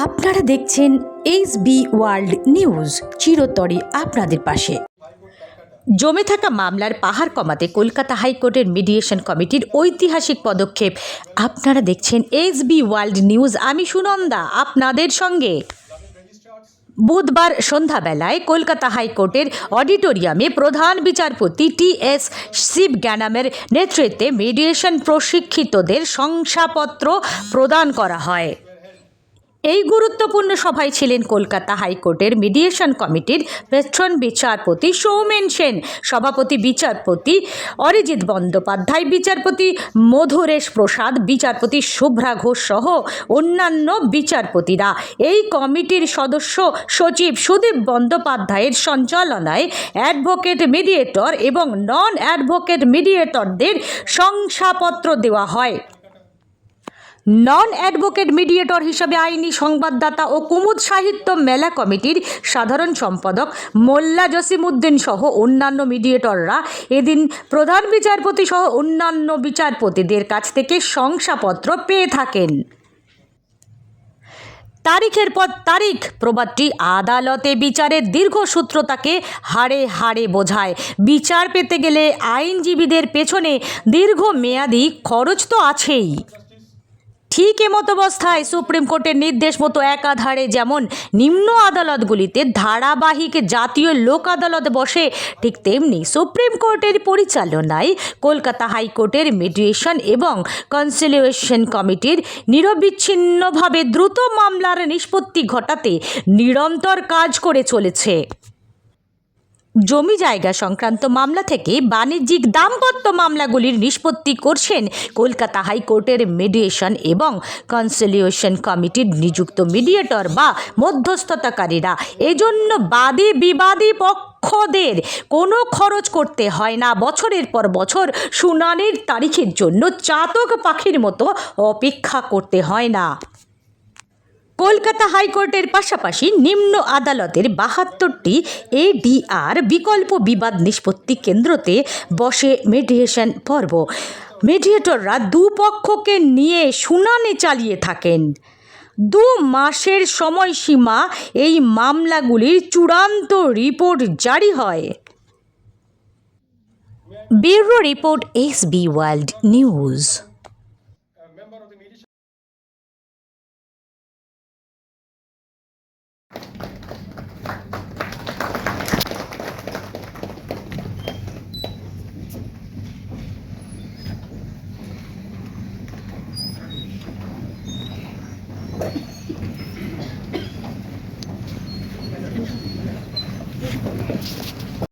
আপনারা দেখছেন SB world news, চিরতরে আপনাদের পাশে। জমে থাকা মামলার পাহাড় কমাতে কলকাতা হাইকোর্টের মিডিয়েশন কমিটির ঐতিহাসিক পদক্ষেপ। আপনারা দেখছেন SB ওয়ার্ল্ড নিউজ, আমি সুনন্দা আপনাদের সঙ্গে। বুধবার সন্ধ্যাবেলায় কলকাতা হাইকোর্টের অডিটোরিয়ামে প্রধান বিচারপতি TS শিবজ্ঞানামের নেতৃত্বে মিডিয়েশন প্রশিক্ষিতদের শংসাপত্র প্রদান করা হয়। এই গুরুত্বপূর্ণ সভায় ছিলেন কলকাতা হাইকোর্টের মিডিয়েশন কমিটির প্রাক্তন বিচারপতি সৌমেন সেন, সভাপতি বিচারপতি অরিজিৎ বন্দ্যোপাধ্যায়, বিচারপতি মধুরেশ প্রসাদ, বিচারপতি শুভ্রা ঘোষ সহ অন্যান্য বিচারপতিরা। এই কমিটির সদস্য সচিব সুদীপ বন্দ্যোপাধ্যায়ের সঞ্চালনায় অ্যাডভোকেট মিডিয়েটর এবং নন অ্যাডভোকেট মিডিয়েটরদের শংসাপত্র দেওয়া হয়। নন অ্যাডভোকেট মিডিয়েটর হিসেবে আইনি সংবাদদাতা ও কুমুদ সাহিত্য মেলা কমিটির সাধারণ সম্পাদক মোল্লা জসিমউদ্দিন সহ অন্যান্য মিডিয়েটররা এদিন প্রধান বিচারপতি সহ অন্যান্য বিচারপতিদের কাছ থেকে শংসাপত্র পেয়ে থাকেন। তারিখের পর তারিখ প্রবাদটি আদালতে বিচারের দীর্ঘসূত্রতাকে হাড়ে হাড়ে বোঝায়। বিচার পেতে গেলে আইনজীবীদের পেছনে দীর্ঘমেয়াদী খরচ তো আছেই। ঠিক এমতাবস্থায় সুপ্রিম কোর্টের নির্দেশ মতো একাধারে যেমন নিম্ন আদালতগুলিতে ধারাবাহিক জাতীয় লোক আদালত বসে, ঠিক তেমনি সুপ্রিম কোর্টের পরিচালনায় কলকাতা হাইকোর্টের মিডিয়েশন এবং কনসিলিয়েশন কমিটির নিরবিচ্ছিন্নভাবে দ্রুত মামলার নিষ্পত্তি ঘটাতে নিরন্তর কাজ করে চলেছে। জমি জায়গা সংক্রান্ত মামলা থেকে বাণিজ্যিক দাম্পত্য মামলাগুলির নিষ্পত্তি করছেন কলকাতা হাইকোর্টের মিডিয়েশন এবং কনসিলিয়েশন কমিটির নিযুক্ত মিডিয়েটর বা মধ্যস্থতাকারীরা। এজন্য বাদী বিবাদী পক্ষদের কোনো খরচ করতে হয় না। বছরের পর বছর শুনানির তারিখের জন্য চাতক পাখির মতো অপেক্ষা করতে হয় না। কলকাতা হাইকোর্টের পাশাপাশি নিম্ন আদালতের 72টি ADR বিকল্প বিবাদ নিষ্পত্তি কেন্দ্রতে বসে মিডিয়েশন পর্ব। মিডিয়েটররা দুপক্ষকে নিয়ে শুনানি চালিয়ে থাকেন। 2 মাসের সময়সীমা এই মামলাগুলির চূড়ান্ত রিপোর্ট জারি হয়। Bureau report SB world news.